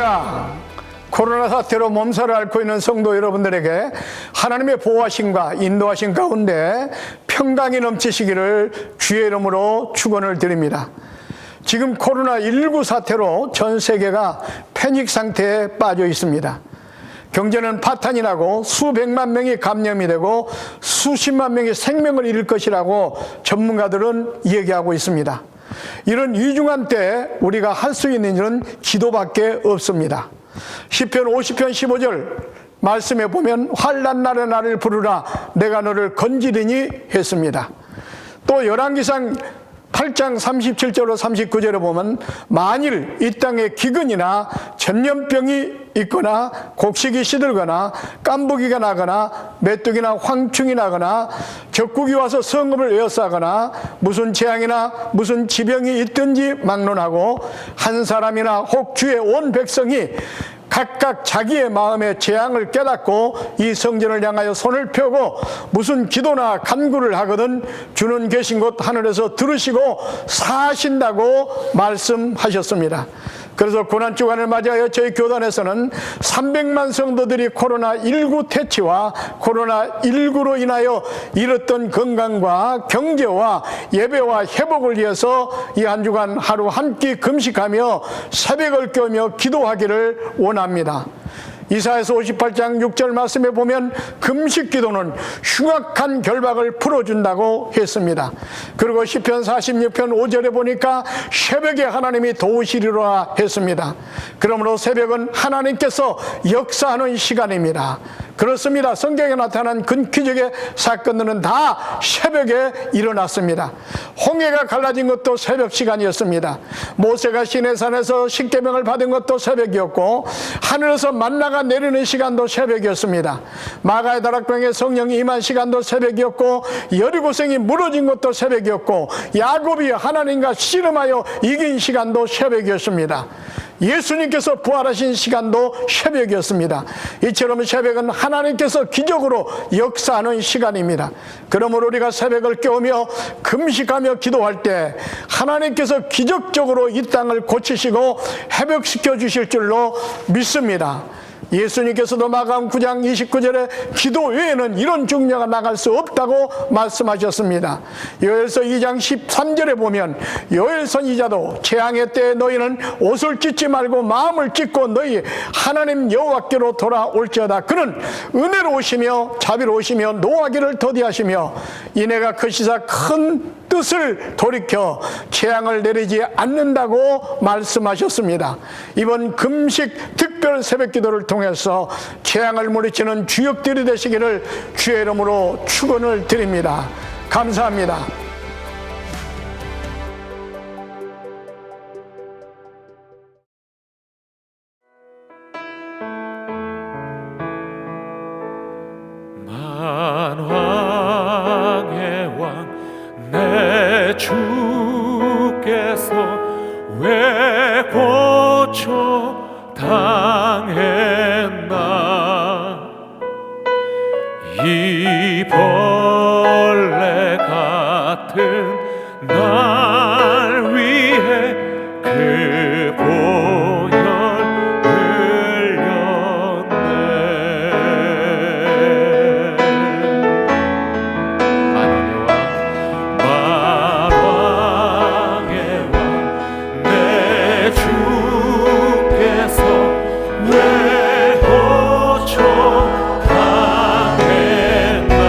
할렐루야! 코로나 사태로 몸살을 앓고 있는 성도 여러분들에게 하나님의 보호하심과 인도하심 가운데 평강이 넘치시기를 주의 이름으로 축원을 드립니다. 지금 코로나19 사태로 전 세계가 패닉 상태에 빠져 있습니다. 경제는 파탄이 나고 수백만 명이 감염이 되고 수십만 명이 생명을 잃을 것이라고 전문가들은 얘기하고 있습니다. 이런 위중한 때에 우리가 할 수 있는 일은 기도밖에 없습니다. 시편 50편 15절 말씀에 보면 환난 날에 나를 부르라 내가 너를 건지리니 했습니다. 또 열왕기상 8장 37절로 39절에 보면 만일 이 땅에 기근이나 전염병이 있거나 곡식이 시들거나 깐부기가 나거나 메뚜기나 황충이 나거나 적국이 와서 성읍을 에워싸거나 무슨 재앙이나 무슨 지병이 있든지 막론하고 한 사람이나 혹 주의 온 백성이 각각 자기의 마음의 재앙을 깨닫고 이 성전을 향하여 손을 펴고 무슨 기도나 간구를 하거든 주는 계신 곳 하늘에서 들으시고 사하신다고 말씀하셨습니다. 그래서 고난주간을 맞이하여 저희 교단에서는 300만 성도들이 코로나19 퇴치와 코로나19로 인하여 잃었던 건강과 경제와 예배와 회복을 위해서 이 한 주간 하루 한 끼 금식하며 새벽을 깨우며 기도하기를 원합니다. 이사야서 58장 6절 말씀에 보면 금식 기도는 흉악한 결박을 풀어준다고 했습니다. 그리고 시편 46편 5절에 보니까 새벽에 하나님이 도우시리라 했습니다. 그러므로 새벽은 하나님께서 역사하는 시간입니다. 그렇습니다. 성경에 나타난 근기적의 사건들은 다 새벽에 일어났습니다. 홍해가 갈라진 것도 새벽 시간이었습니다. 모세가 시내산에서 십계명을 받은 것도 새벽이었고 하늘에서 만나가 내리는 시간도 새벽이었습니다. 마가의 다락방에 성령이 임한 시간도 새벽이었고 여리고성이 무너진 것도 새벽이었고 야곱이 하나님과 씨름하여 이긴 시간도 새벽이었습니다. 예수님께서 부활하신 시간도 새벽이었습니다. 이처럼 새벽은 하나님께서 기적으로 역사하는 시간입니다. 그러므로 우리가 새벽을 깨우며 금식하며 기도할 때 하나님께서 기적적으로 이 땅을 고치시고 회복시켜 주실 줄로 믿습니다. 예수님께서도 마가음 9장 29절에 기도 외에는 이런 중녀가 나갈 수 없다고 말씀하셨습니다. 요엘서 2장 13절에 보면 요엘 선지자도 재앙의 때에 너희는 옷을 찢지 말고 마음을 찢고 너희 하나님 여호와께로 돌아올지어다. 그는 은혜로우시며 자비로우시며 노하기를 더디하시며 이내가 크시사 큰 뜻을 돌이켜 재앙을 내리지 않는다고 말씀하셨습니다. 이번 금식 특별 새벽기도를 통해서 재앙을 물리치는 주역들이 되시기를 주의 이름으로 축원을 드립니다. 감사합니다. 만왕의 왕 내 주께서 왜 고쳐 당했나 이 벌레 같은 날 위해 그 보혈 흘렸네. 만왕의 왕 내 주께서 왜 고쳐 당했나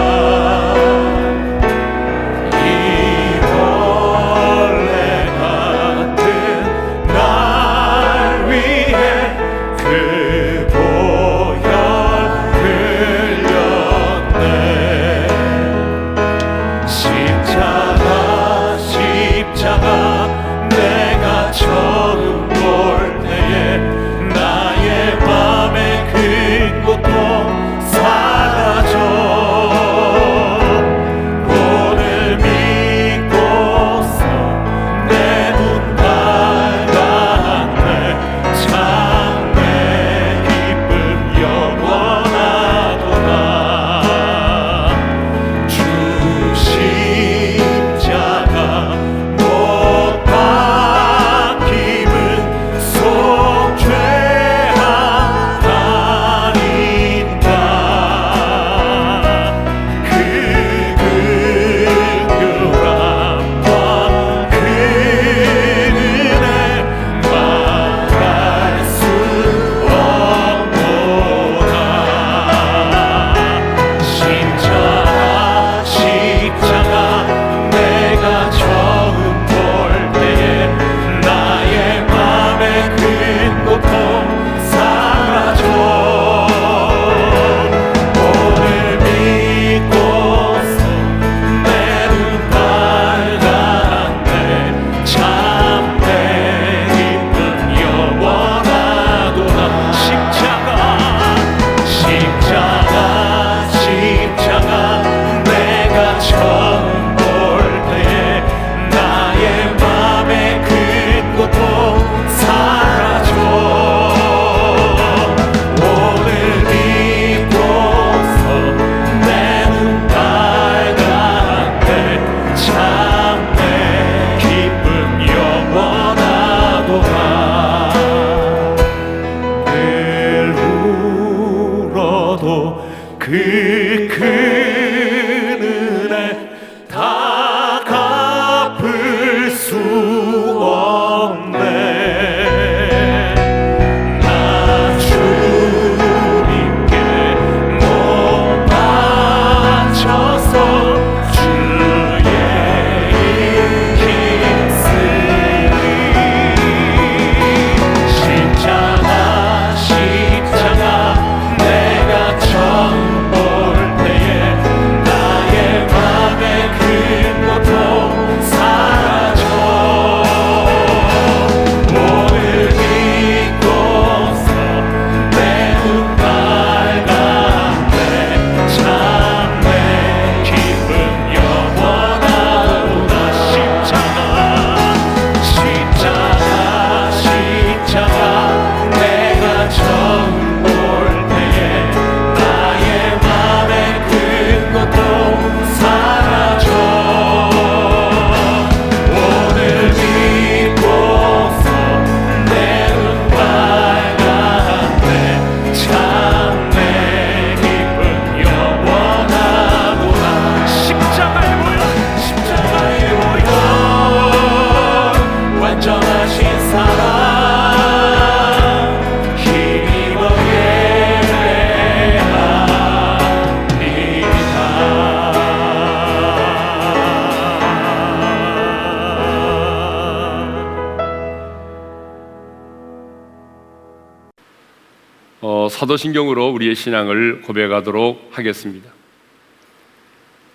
사도신경으로 우리의 신앙을 고백하도록 하겠습니다.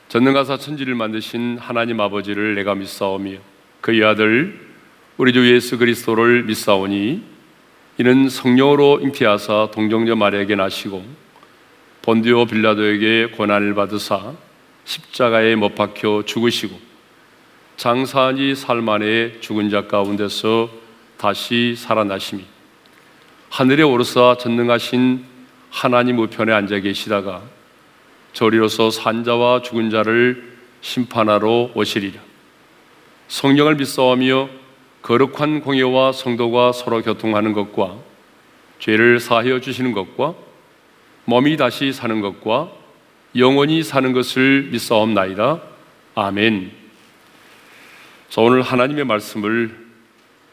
전능하사 천지를 만드신 하나님 아버지를 내가 믿사오며 그의 아들 우리 주 예수 그리스도를 믿사오니 이는 성령으로 잉태하사 동정녀 마리아에게 나시고 본디오 빌라도에게 고난을 받으사 십자가에 못 박혀 죽으시고 장사하니 사흘 만에 죽은 자 가운데서 다시 살아나시니 하늘에 오르사 전능하신 하나님 우편에 앉아 계시다가 저리로서 산자와 죽은 자를 심판하러 오시리라. 성령을 믿사오며 거룩한 공예와 성도가 서로 교통하는 것과 죄를 사하여 주시는 것과 몸이 다시 사는 것과 영원히 사는 것을 믿사옵나이다. 아멘. 자, 오늘 하나님의 말씀을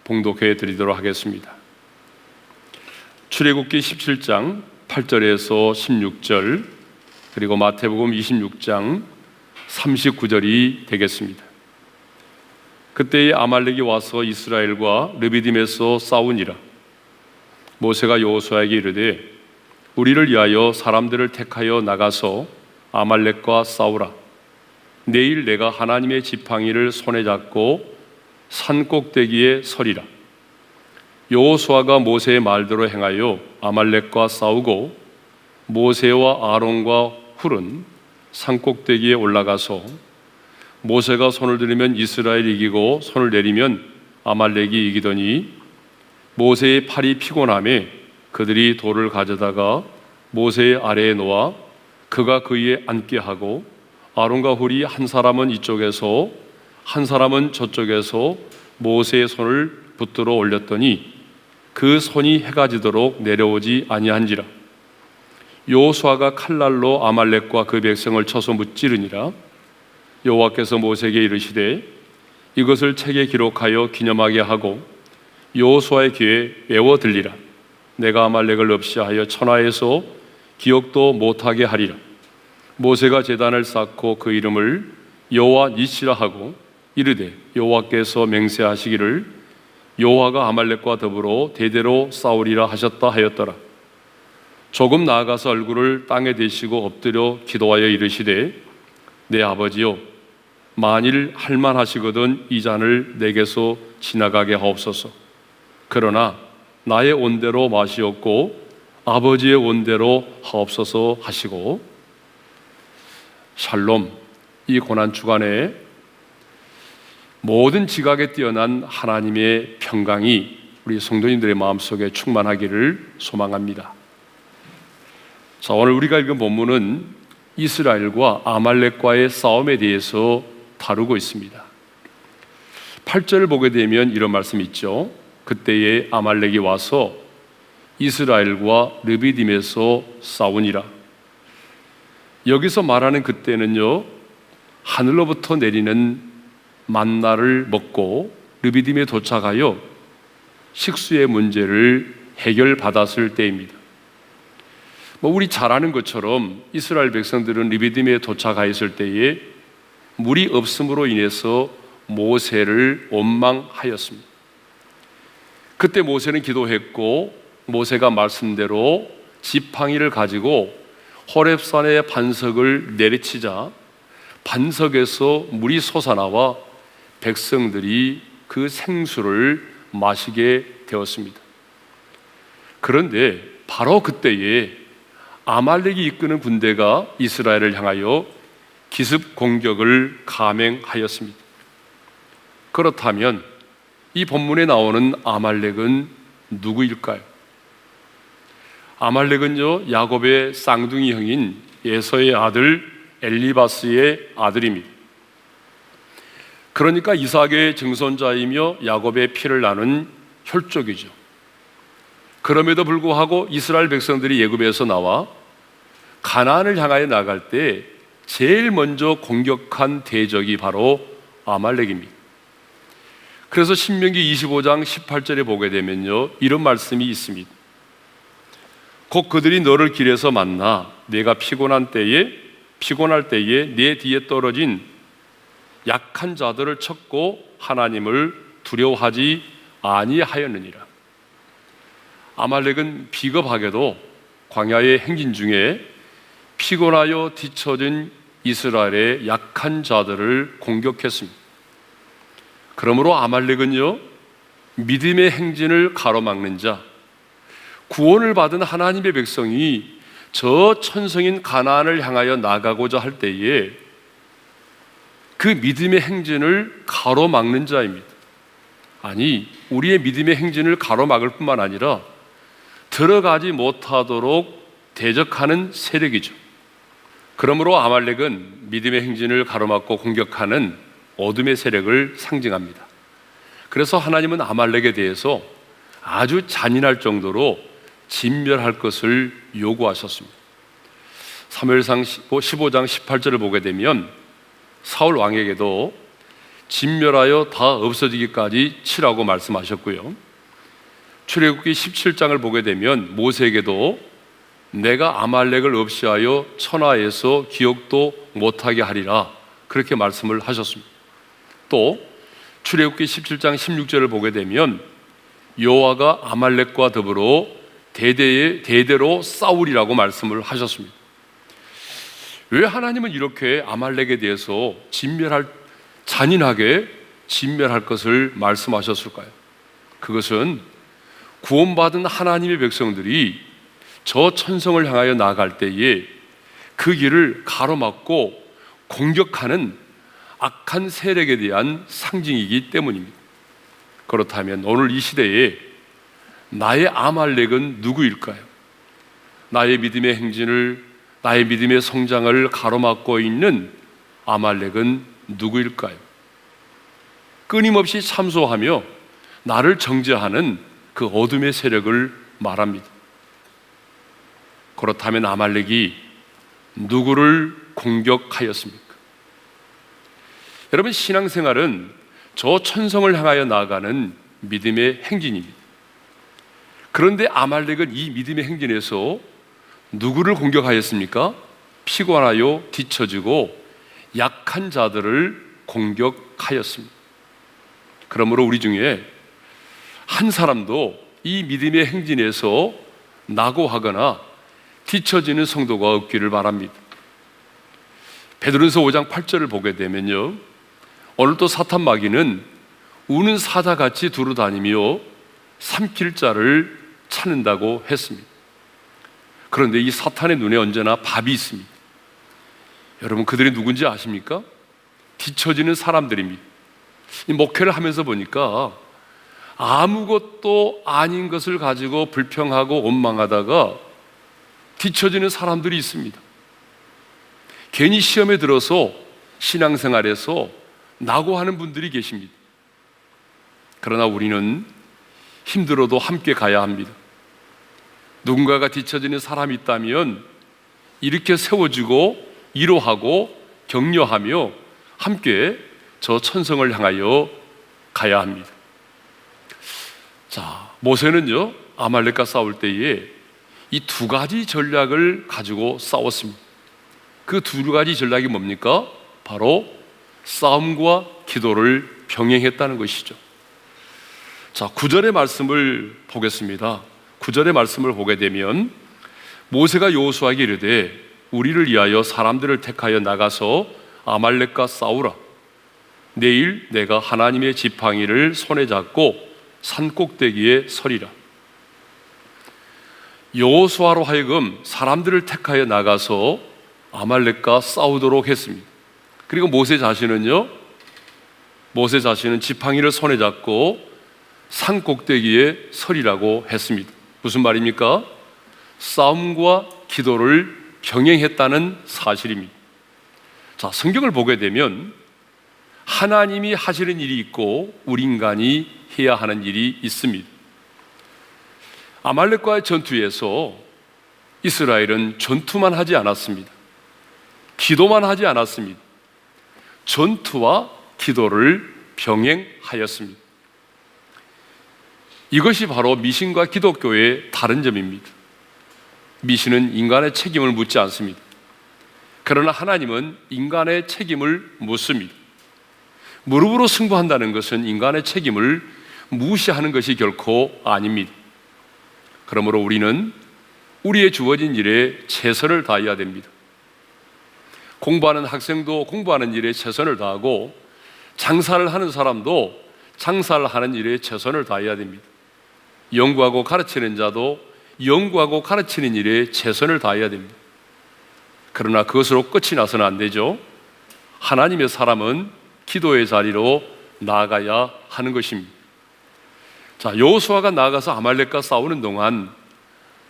봉독해 드리도록 하겠습니다. 출애굽기 17장 8절에서 16절 그리고 마태복음 26장 39절이 되겠습니다. 그때에 아말렉이 와서 이스라엘과 르비딤에서 싸우니라. 모세가 여호수아에게 이르되 우리를 위하여 사람들을 택하여 나가서 아말렉과 싸우라. 내일 내가 하나님의 지팡이를 손에 잡고 산 꼭대기에 서리라. 여호수아가 모세의 말대로 행하여 아말렉과 싸우고 모세와 아론과 훌은 산 꼭대기에 올라가서 모세가 손을 들이면 이스라엘이 이기고 손을 내리면 아말렉이 이기더니 모세의 팔이 피곤함에 그들이 돌을 가져다가 모세의 아래에 놓아 그가 그 위에 앉게 하고 아론과 훌이 한 사람은 이쪽에서 한 사람은 저쪽에서 모세의 손을 붙들어 올렸더니 그 손이 해가 지도록 내려오지 아니한지라. 여호수아가 칼날로 아말렉과 그 백성을 쳐서 무찌르니라. 여호와께서 모세에게 이르시되 이것을 책에 기록하여 기념하게 하고 여호수아의 귀에 외워 들리라. 내가 아말렉을 없이 하여 천하에서 기억도 못하게 하리라. 모세가 제단을 쌓고 그 이름을 여호와 니시라 하고 이르되 여호와께서 맹세하시기를 여호와가 아말렉과 더불어 대대로 싸우리라 하셨다 하였더라. 조금 나아가서 얼굴을 땅에 대시고 엎드려 기도하여 이르시되 내 아버지여 만일 할만하시거든 이 잔을 내게서 지나가게 하옵소서. 그러나 나의 온대로 마시옵고 아버지의 온대로 하옵소서 하시고 샬롬. 이 고난 주간에 모든 지각에 뛰어난 하나님의 평강이 우리 성도님들의 마음속에 충만하기를 소망합니다. 자, 오늘 우리가 읽은 본문은 이스라엘과 아말렉과의 싸움에 대해서 다루고 있습니다. 8절을 보게 되면 이런 말씀이 있죠. 그때에 아말렉이 와서 이스라엘과 르비딤에서 싸우니라. 여기서 말하는 그때는요, 하늘로부터 내리는 만나를 먹고 르비딤에 도착하여 식수의 문제를 해결받았을 때입니다. 우리 잘 아는 것처럼 이스라엘 백성들은 르비딤에 도착하였을 때에 물이 없음으로 인해서 모세를 원망하였습니다. 그때 모세는 기도했고 모세가 말씀대로 지팡이를 가지고 호렙산의 반석을 내리치자 반석에서 물이 솟아나와 백성들이 그 생수를 마시게 되었습니다. 그런데 바로 그때에 아말렉이 이끄는 군대가 이스라엘을 향하여 기습 공격을 감행하였습니다. 그렇다면 이 본문에 나오는 아말렉은 누구일까요? 아말렉은요, 야곱의 쌍둥이 형인 에서의 아들 엘리바스의 아들입니다. 그러니까 이삭의 증손자이며 야곱의 피를 나눈 혈족이죠. 그럼에도 불구하고 이스라엘 백성들이 애굽에서 나와 가나안을 향하여 나갈 때 제일 먼저 공격한 대적이 바로 아말렉입니다. 그래서 신명기 25장 18절에 보게 되면요, 이런 말씀이 있습니다. 곧 그들이 너를 길에서 만나 내가 피곤할 때에 내 뒤에 떨어진 약한 자들을 쳤고 하나님을 두려워하지 아니하였느니라. 아말렉은 비겁하게도 광야의 행진 중에 피곤하여 뒤처진 이스라엘의 약한 자들을 공격했습니다. 그러므로 아말렉은요, 믿음의 행진을 가로막는 자, 구원을 받은 하나님의 백성이 저 천성인 가나안을 향하여 나가고자 할 때에 그 믿음의 행진을 가로막는 자입니다. 아니, 우리의 믿음의 행진을 가로막을 뿐만 아니라 들어가지 못하도록 대적하는 세력이죠. 그러므로 아말렉은 믿음의 행진을 가로막고 공격하는 어둠의 세력을 상징합니다. 그래서 하나님은 아말렉에 대해서 아주 잔인할 정도로 진멸할 것을 요구하셨습니다. 사무엘상 15장 18절을 보게 되면 사울 왕에게도 진멸하여 다 없어지기까지 치라고 말씀하셨고요. 출애굽기 17장을 보게 되면 모세에게도 내가 아말렉을 없이하여 천하에서 기억도 못하게 하리라, 그렇게 말씀을 하셨습니다. 또 출애굽기 17장 16절을 보게 되면 여호와가 아말렉과 더불어 대대로 싸우리라고 말씀을 하셨습니다. 왜 하나님은 이렇게 아말렉에 대해서 잔인하게 진멸할 것을 말씀하셨을까요? 그것은 구원받은 하나님의 백성들이 저 천성을 향하여 나아갈 때에 그 길을 가로막고 공격하는 악한 세력에 대한 상징이기 때문입니다. 그렇다면 오늘 이 시대에 나의 아말렉은 누구일까요? 나의 믿음의 행진을, 나의 믿음의 성장을 가로막고 있는 아말렉은 누구일까요? 끊임없이 참소하며 나를 정죄하는 그 어둠의 세력을 말합니다. 그렇다면 아말렉이 누구를 공격하였습니까? 여러분, 신앙생활은 저 천성을 향하여 나아가는 믿음의 행진입니다. 그런데 아말렉은 이 믿음의 행진에서 누구를 공격하였습니까? 피곤하여 뒤처지고 약한 자들을 공격하였습니다. 그러므로 우리 중에 한 사람도 이 믿음의 행진에서 낙오하거나 뒤처지는 성도가 없기를 바랍니다. 베드로전서 5장 8절을 보게 되면요, 오늘도 사탄 마귀는 우는 사자같이 두루다니며 삼킬 자를 찾는다고 했습니다. 그런데 이 사탄의 눈에 언제나 밥이 있습니다. 여러분, 그들이 누군지 아십니까? 뒤처지는 사람들입니다. 이 목회를 하면서 보니까 아무것도 아닌 것을 가지고 불평하고 원망하다가 뒤처지는 사람들이 있습니다. 괜히 시험에 들어서 신앙생활에서 낙오하는 분들이 계십니다. 그러나 우리는 힘들어도 함께 가야 합니다. 누군가가 뒤처지는 사람이 있다면 이렇게 세워주고 위로하고 격려하며 함께 저 천성을 향하여 가야 합니다. 자, 모세는요, 아말렉과 싸울 때에 이 두 가지 전략을 가지고 싸웠습니다. 그 두 가지 전략이 뭡니까? 바로 싸움과 기도를 병행했다는 것이죠. 자, 9절의 말씀을 보겠습니다. 9절의 말씀을 보게 되면 모세가 여호수아에게 이르되 우리를 위하여 사람들을 택하여 나가서 아말렉과 싸우라. 내일 내가 하나님의 지팡이를 손에 잡고 산 꼭대기에 서리라. 여호수아로 하여금 사람들을 택하여 나가서 아말렉과 싸우도록 했습니다. 그리고 모세 자신은 지팡이를 손에 잡고 산 꼭대기에 서리라고 했습니다. 무슨 말입니까? 싸움과 기도를 병행했다는 사실입니다. 자, 성경을 보게 되면 하나님이 하시는 일이 있고 우리 인간이 해야 하는 일이 있습니다. 아말렉과의 전투에서 이스라엘은 전투만 하지 않았습니다. 기도만 하지 않았습니다. 전투와 기도를 병행하였습니다. 이것이 바로 미신과 기독교의 다른 점입니다. 미신은 인간의 책임을 묻지 않습니다. 그러나 하나님은 인간의 책임을 묻습니다. 무릎으로 승부한다는 것은 인간의 책임을 무시하는 것이 결코 아닙니다. 그러므로 우리는 우리의 주어진 일에 최선을 다해야 됩니다. 공부하는 학생도 공부하는 일에 최선을 다하고 장사를 하는 사람도 장사를 하는 일에 최선을 다해야 됩니다. 연구하고 가르치는 자도 연구하고 가르치는 일에 최선을 다해야 됩니다. 그러나 그것으로 끝이 나서는 안 되죠. 하나님의 사람은 기도의 자리로 나아가야 하는 것입니다. 자, 여호수아가 나아가서 아말렉과 싸우는 동안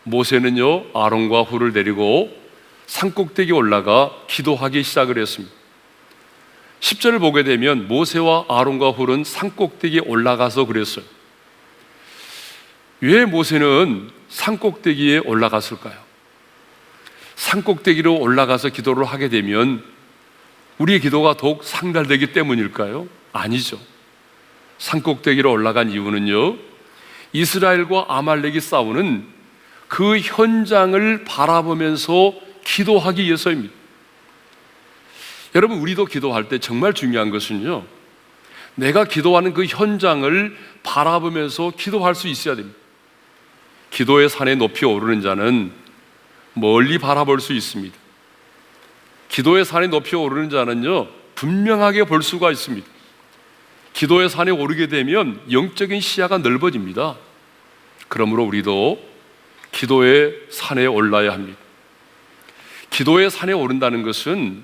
모세는요 아론과 훌을 데리고 산꼭대기에 올라가 기도하기 시작을 했습니다. 10절을 보게 되면 모세와 아론과 훌은 산꼭대기에 올라가서 그랬어요. 왜 모세는 산꼭대기에 올라갔을까요? 산꼭대기로 올라가서 기도를 하게 되면 우리의 기도가 더욱 상달되기 때문일까요? 아니죠. 산꼭대기로 올라간 이유는요, 이스라엘과 아말렉이 싸우는 그 현장을 바라보면서 기도하기 위해서입니다. 여러분, 우리도 기도할 때 정말 중요한 것은요, 내가 기도하는 그 현장을 바라보면서 기도할 수 있어야 됩니다. 기도의 산에 높이 오르는 자는 멀리 바라볼 수 있습니다. 기도의 산에 높이 오르는 자는요 분명하게 볼 수가 있습니다. 기도의 산에 오르게 되면 영적인 시야가 넓어집니다. 그러므로 우리도 기도의 산에 올라야 합니다. 기도의 산에 오른다는 것은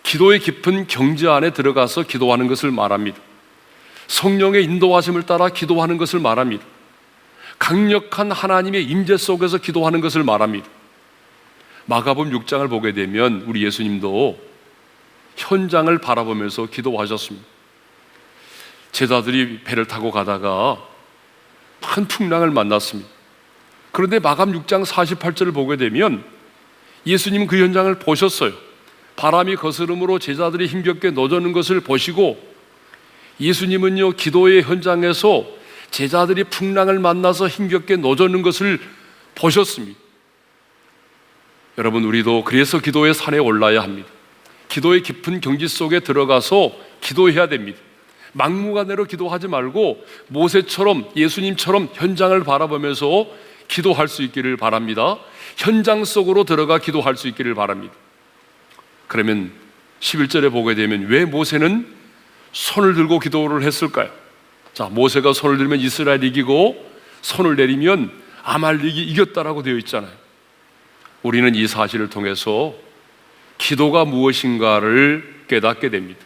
기도의 깊은 경지 안에 들어가서 기도하는 것을 말합니다. 성령의 인도하심을 따라 기도하는 것을 말합니다. 강력한 하나님의 임재 속에서 기도하는 것을 말합니다. 마가복음 6장을 보게 되면 우리 예수님도 현장을 바라보면서 기도하셨습니다. 제자들이 배를 타고 가다가 큰 풍랑을 만났습니다. 그런데 마가복음 6장 48절을 보게 되면 예수님은 그 현장을 보셨어요. 바람이 거스름으로 제자들이 힘겹게 노젓는 것을 보시고 예수님은요 기도의 현장에서 제자들이 풍랑을 만나서 힘겹게 노젓는 것을 보셨습니다. 여러분, 우리도 그래서 기도의 산에 올라야 합니다. 기도의 깊은 경지 속에 들어가서 기도해야 됩니다. 막무가내로 기도하지 말고 모세처럼, 예수님처럼 현장을 바라보면서 기도할 수 있기를 바랍니다. 현장 속으로 들어가 기도할 수 있기를 바랍니다. 그러면 11절에 보게 되면 왜 모세는 손을 들고 기도를 했을까요? 자, 모세가 손을 들면 이스라엘이 이기고 손을 내리면 아말렉이 이겼다라고 되어 있잖아요. 우리는 이 사실을 통해서 기도가 무엇인가를 깨닫게 됩니다.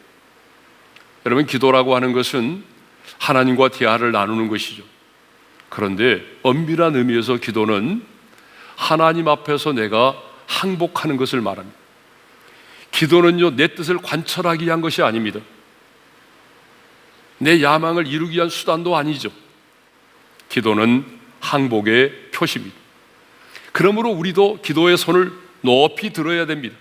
여러분, 기도라고 하는 것은 하나님과 대화를 나누는 것이죠. 그런데 엄밀한 의미에서 기도는 하나님 앞에서 내가 항복하는 것을 말합니다. 기도는요 내 뜻을 관철하기 위한 것이 아닙니다. 내 야망을 이루기 위한 수단도 아니죠. 기도는 항복의 표시입니다. 그러므로 우리도 기도의 손을 높이 들어야 됩니다.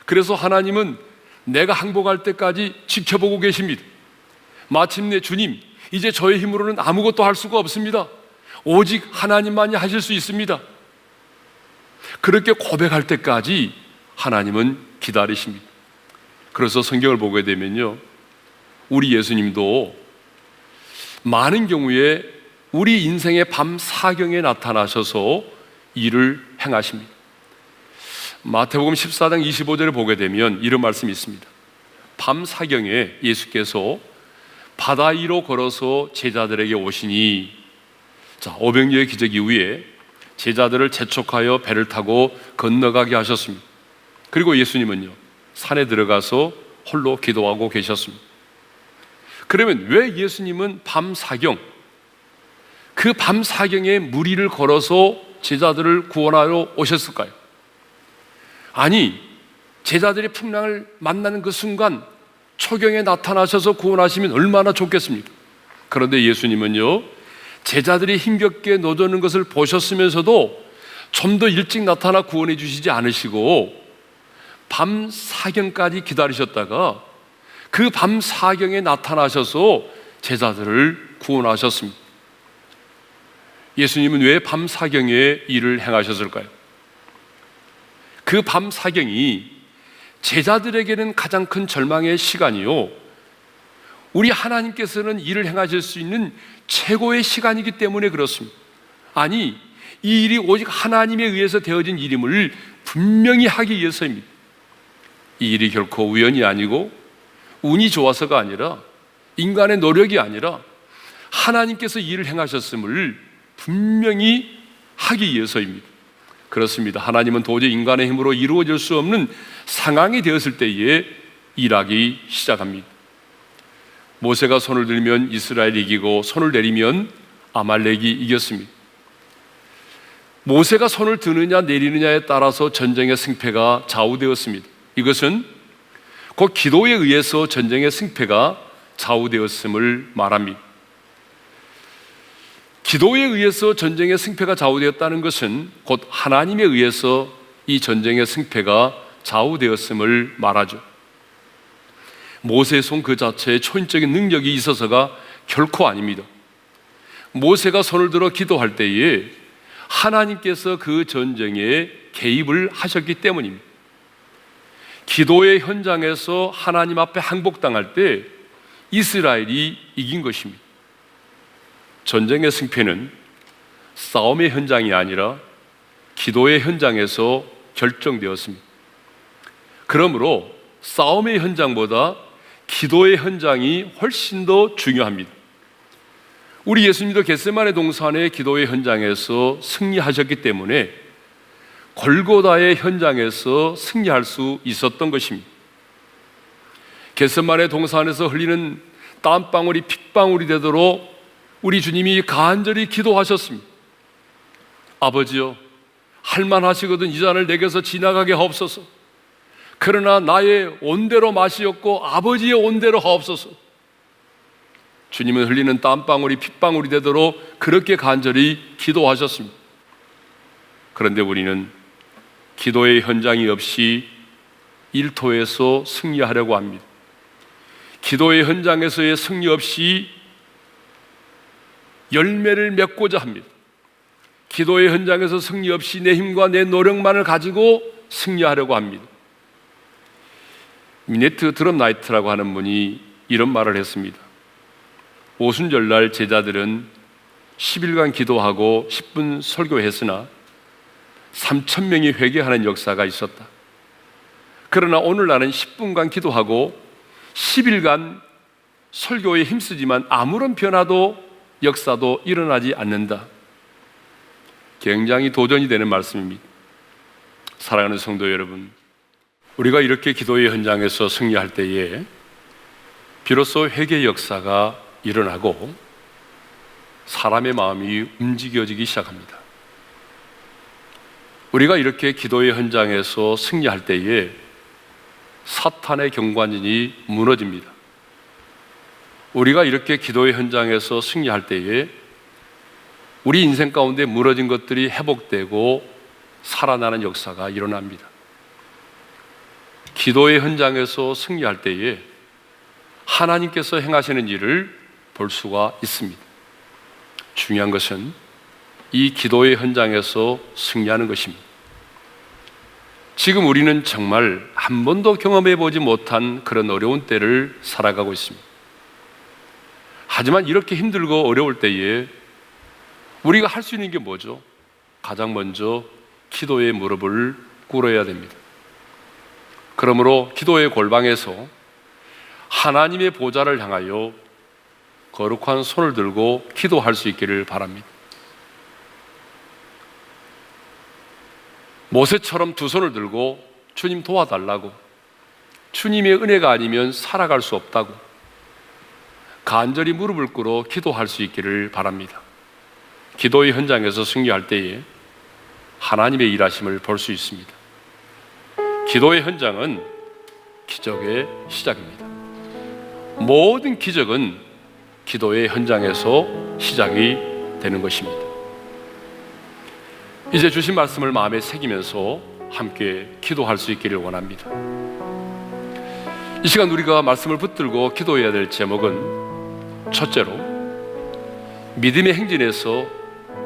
그래서 하나님은 내가 항복할 때까지 지켜보고 계십니다. 마침내 주님, 이제 저의 힘으로는 아무것도 할 수가 없습니다. 오직 하나님만이 하실 수 있습니다. 그렇게 고백할 때까지 하나님은 기다리십니다. 그래서 성경을 보게 되면요, 우리 예수님도 많은 경우에 우리 인생의 밤 사경에 나타나셔서 일을 행하십니다. 마태복음 14장 25절을 보게 되면 이런 말씀이 있습니다. 밤 사경에 예수께서 바다 위로 걸어서 제자들에게 오시니, 자, 오병이어의 기적 이후에 제자들을 재촉하여 배를 타고 건너가게 하셨습니다. 그리고 예수님은요 산에 들어가서 홀로 기도하고 계셨습니다. 그러면 왜 예수님은 밤 사경, 그 밤 사경에 무리를 걸어서 제자들을 구원하러 오셨을까요? 아니, 제자들이 풍랑을 만나는 그 순간 초경에 나타나셔서 구원하시면 얼마나 좋겠습니까? 그런데 예수님은요 제자들이 힘겹게 노젓는 것을 보셨으면서도 좀 더 일찍 나타나 구원해 주시지 않으시고 밤 사경까지 기다리셨다가 그 밤 사경에 나타나셔서 제자들을 구원하셨습니다. 예수님은 왜 밤 사경에 일을 행하셨을까요? 그 밤 사경이 제자들에게는 가장 큰 절망의 시간이요, 우리 하나님께서는 일을 행하실 수 있는 최고의 시간이기 때문에 그렇습니다. 아니, 이 일이 오직 하나님에 의해서 되어진 일임을 분명히 하기 위해서입니다. 이 일이 결코 우연이 아니고 운이 좋아서가 아니라 인간의 노력이 아니라 하나님께서 이 일을 행하셨음을 분명히 하기 위해서입니다. 그렇습니다. 하나님은 도저히 인간의 힘으로 이루어질 수 없는 상황이 되었을 때에 일하기 시작합니다. 모세가 손을 들면 이스라엘이 이기고 손을 내리면 아말렉이 이겼습니다. 모세가 손을 드느냐 내리느냐에 따라서 전쟁의 승패가 좌우되었습니다. 이것은 곧 기도에 의해서 전쟁의 승패가 좌우되었음을 말합니다. 기도에 의해서 전쟁의 승패가 좌우되었다는 것은 곧 하나님에 의해서 이 전쟁의 승패가 좌우되었음을 말하죠. 모세의 손 그 자체에 초인적인 능력이 있어서가 결코 아닙니다. 모세가 손을 들어 기도할 때에 하나님께서 그 전쟁에 개입을 하셨기 때문입니다. 기도의 현장에서 하나님 앞에 항복당할 때 이스라엘이 이긴 것입니다. 전쟁의 승패는 싸움의 현장이 아니라 기도의 현장에서 결정되었습니다. 그러므로 싸움의 현장보다 기도의 현장이 훨씬 더 중요합니다. 우리 예수님도 겟세마네 동산의 기도의 현장에서 승리하셨기 때문에 골고다의 현장에서 승리할 수 있었던 것입니다. 겟세마네 동산에서 흘리는 땀방울이 핏방울이 되도록 우리 주님이 간절히 기도하셨습니다. 아버지여, 할만하시거든 이 잔을 내게서 지나가게 하옵소서. 그러나 나의 온대로 마시옵고 아버지의 온대로 하옵소서. 주님은 흘리는 땀방울이 핏방울이 되도록 그렇게 간절히 기도하셨습니다. 그런데 우리는 기도의 현장이 없이 일터에서 승리하려고 합니다. 기도의 현장에서의 승리 없이 열매를 맺고자 합니다. 기도의 현장에서 승리 없이 내 힘과 내 노력만을 가지고 승리하려고 합니다. 미네트 드럼나이트라고 하는 분이 이런 말을 했습니다. 오순절날 제자들은 10일간 기도하고 10분 설교했으나 3,000명이 회개하는 역사가 있었다. 그러나 오늘날은 10분간 기도하고 10일간 설교에 힘쓰지만 아무런 변화도 역사도 일어나지 않는다. 굉장히 도전이 되는 말씀입니다. 사랑하는 성도 여러분, 우리가 이렇게 기도의 현장에서 승리할 때에 비로소 회개의 역사가 일어나고 사람의 마음이 움직여지기 시작합니다. 우리가 이렇게 기도의 현장에서 승리할 때에 사탄의 경관진이 무너집니다. 우리가 이렇게 기도의 현장에서 승리할 때에 우리 인생 가운데 무너진 것들이 회복되고 살아나는 역사가 일어납니다. 기도의 현장에서 승리할 때에 하나님께서 행하시는 일을 볼 수가 있습니다. 중요한 것은 이 기도의 현장에서 승리하는 것입니다. 지금 우리는 정말 한 번도 경험해 보지 못한 그런 어려운 때를 살아가고 있습니다. 하지만 이렇게 힘들고 어려울 때에 우리가 할 수 있는 게 뭐죠? 가장 먼저 기도의 무릎을 꿇어야 됩니다. 그러므로 기도의 골방에서 하나님의 보좌를 향하여 거룩한 손을 들고 기도할 수 있기를 바랍니다. 모세처럼 두 손을 들고 주님 도와달라고, 주님의 은혜가 아니면 살아갈 수 없다고 간절히 무릎을 꿇어 기도할 수 있기를 바랍니다. 기도의 현장에서 승리할 때에 하나님의 일하심을 볼 수 있습니다. 기도의 현장은 기적의 시작입니다. 모든 기적은 기도의 현장에서 시작이 되는 것입니다. 이제 주신 말씀을 마음에 새기면서 함께 기도할 수 있기를 원합니다. 이 시간 우리가 말씀을 붙들고 기도해야 될 제목은 첫째로 믿음의 행진에서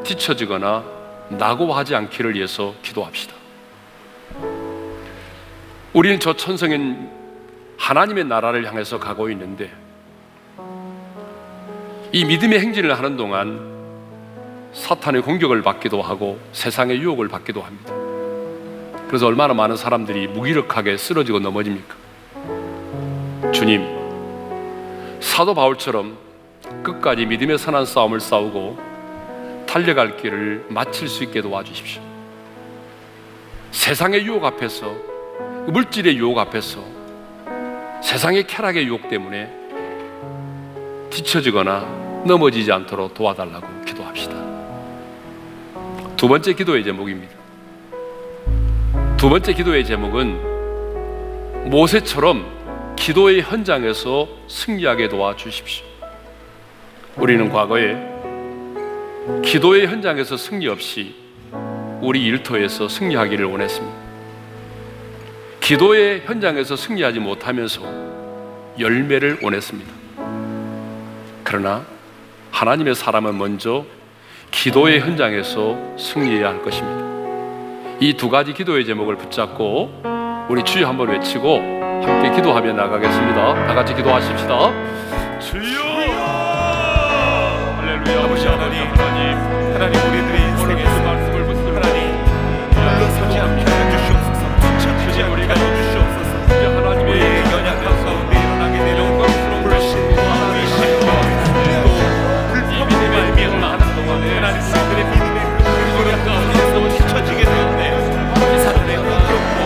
뒤처지거나 낙오하지 않기를 위해서 기도합시다. 우리는 저 천성인 하나님의 나라를 향해서 가고 있는데 이 믿음의 행진을 하는 동안 사탄의 공격을 받기도 하고 세상의 유혹을 받기도 합니다. 그래서 얼마나 많은 사람들이 무기력하게 쓰러지고 넘어집니까? 주님, 사도 바울처럼 끝까지 믿음의 선한 싸움을 싸우고 달려갈 길을 마칠 수 있게 도와주십시오. 세상의 유혹 앞에서, 물질의 유혹 앞에서, 세상의 쾌락의 유혹 때문에 뒤처지거나 넘어지지 않도록 도와달라고 기도합시다. 두 번째 기도의 제목입니다. 두 번째 기도의 제목은 모세처럼 기도의 현장에서 승리하게 도와주십시오. 우리는 과거에 기도의 현장에서 승리 없이 우리 일터에서 승리하기를 원했습니다. 기도의 현장에서 승리하지 못하면서 열매를 원했습니다. 그러나 하나님의 사람은 먼저 기도의 현장에서 승리해야 할 것입니다. 이 두 가지 기도의 제목을 붙잡고 우리 주여 한번 외치고 함께 기도하며 나가겠습니다. 다 같이 기도하십시다. 주여! 할렐루야. 아버지 하나님, 우리들의 인생에서 말씀을 붙들고 하나님 물러서지 않게 하여 주시옵소서. 주지 우리가 주시옵소서. 하나님의 연약한 가운데 일어나게 되는 영광스러운 불신과 의심과 또 불법이 말미암아 하나님 사람들의 믿음의 그릇 가운데서 뒤처지게 되었네. 이 사람의 공격고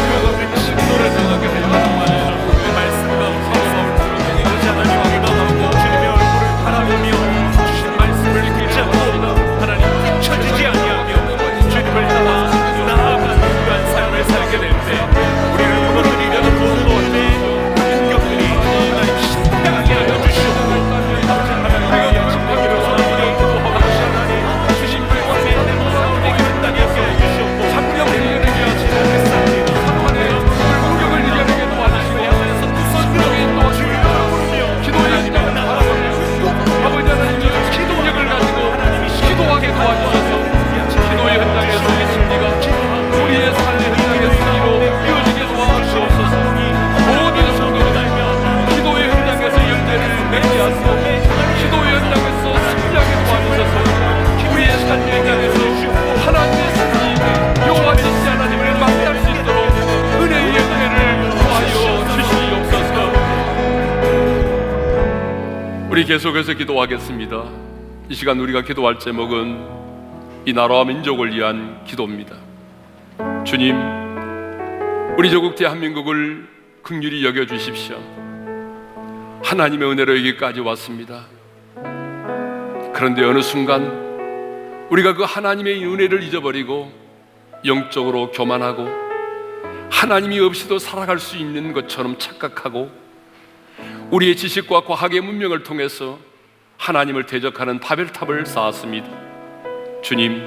그가 식노를 당하게 되는 그 말씀 가운데서 아버지 하나님 기도하고 주님의 얼굴을 바라보며 주신 말씀을 붙잡고 하나님 뒤처지지 아니하며 주님을 따라 나아가는 그러한 삶을 살게 될 때 우리를 무너뜨리려는 모든 공격들이 하나님 실패하게 하여 주시옵고 하나님의 약속하기를 소원하며 기도하고 하나님 주신 말씀에 싸우게 된다니 하여 주시옵고 상명을 이겨내게 하시옵소서. 상관의 공격을 이겨내게 도와주시고 선수에게 도와주시고 기도의 시간을 바라보며 아버지 하나님 기도력을 가지고 기도하게 도와주셔서 기도의 현장에서 우리 승리가 우리의 삶의 현장의 승리로 이어지게 도와주시옵소서. 모든 성도들 기도의 현장에서 열매를 맺게 하시고 기도의 현장에서 승리하게 도와주셔서 우리의 삶의 현장에서 하나님의 승리 여호와 진짜 하나님을 만날 수 있도록 은혜의 열매를 도와여 주시옵소서. 우리 계속해서 기도하겠습니다. 이 시간 우리가 기도할 제목은 이 나라와 민족을 위한 기도입니다. 주님, 우리 조국 대한민국을 긍휼히 여겨주십시오. 하나님의 은혜로 여기까지 왔습니다. 그런데 어느 순간 우리가 그 하나님의 은혜를 잊어버리고 영적으로 교만하고 하나님이 없이도 살아갈 수 있는 것처럼 착각하고 우리의 지식과 과학의 문명을 통해서 하나님을 대적하는 바벨탑을 쌓았습니다. 주님,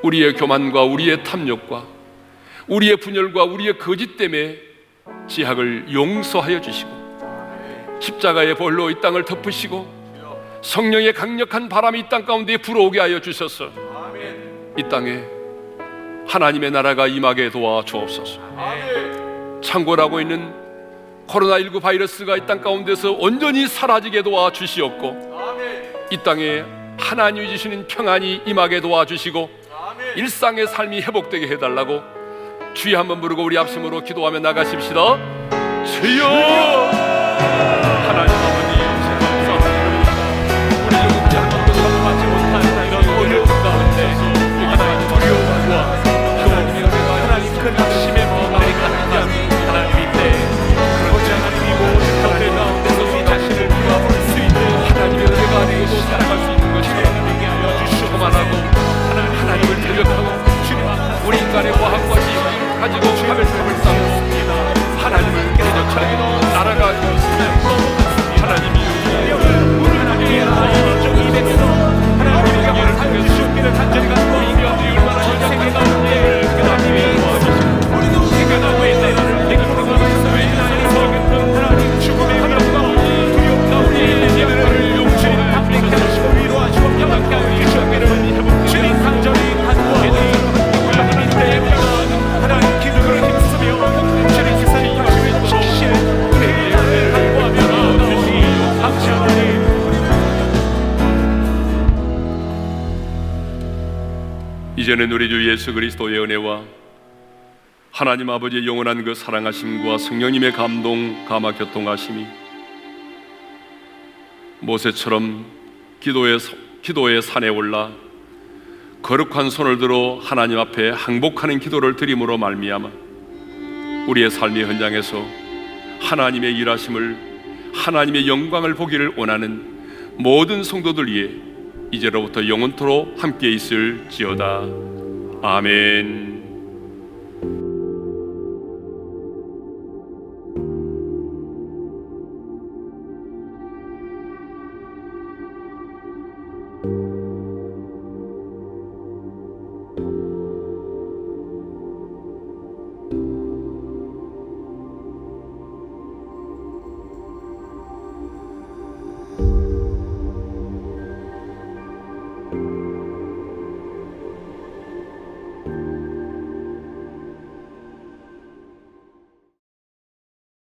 우리의 교만과 우리의 탐욕과 우리의 분열과 우리의 거짓 때문에 지학을 용서하여 주시고 십자가의 벌로 이 땅을 덮으시고 성령의 강력한 바람이 이 땅 가운데 불어오게 하여 주셔서 이 땅에 하나님의 나라가 임하게 도와주옵소서. 창궐하고 있는 코로나19 바이러스가 이 땅 가운데서 온전히 사라지게 도와주시옵고 이 땅에 하나님이 주시는 평안이 임하게 도와주시고 일상의 삶이 회복되게 해달라고 주여 한번 부르고 우리 합심으로 기도하며 나가십시다. 주여! 하나님 아버지 감사합니다. 우리 조국이 한 번도 사고하지 못한 이런 어려운 가운데 하나님 두려움과 또 하나님 큰 낙심의 마음들이 가득한 하나님인데 그렇지 하나님이 모든 가운데 가운데서 우리 자신을 돌아볼 수 있는 하나님의 은혜가 아니고 살아갈 수 있는 것이 하나님에게 하여 주시고 만하고 하나님을 대적하고 우리 인간의 과학과 지식을 가지고 바벨탑을 쌓았습니다. 하나님을 대적하고 나라가 이제는 우리 주 예수 그리스도의 은혜와 하나님 아버지의 영원한 그 사랑하심과 성령님의 감동, 감화, 교통하심이 모세처럼 기도의 산에 올라 거룩한 손을 들어 하나님 앞에 항복하는 기도를 드림으로 말미암아 우리의 삶의 현장에서 하나님의 일하심을, 하나님의 영광을 보기를 원하는 모든 성도들 위해 이제로부터 영원토록 함께 있을지어다. 아멘.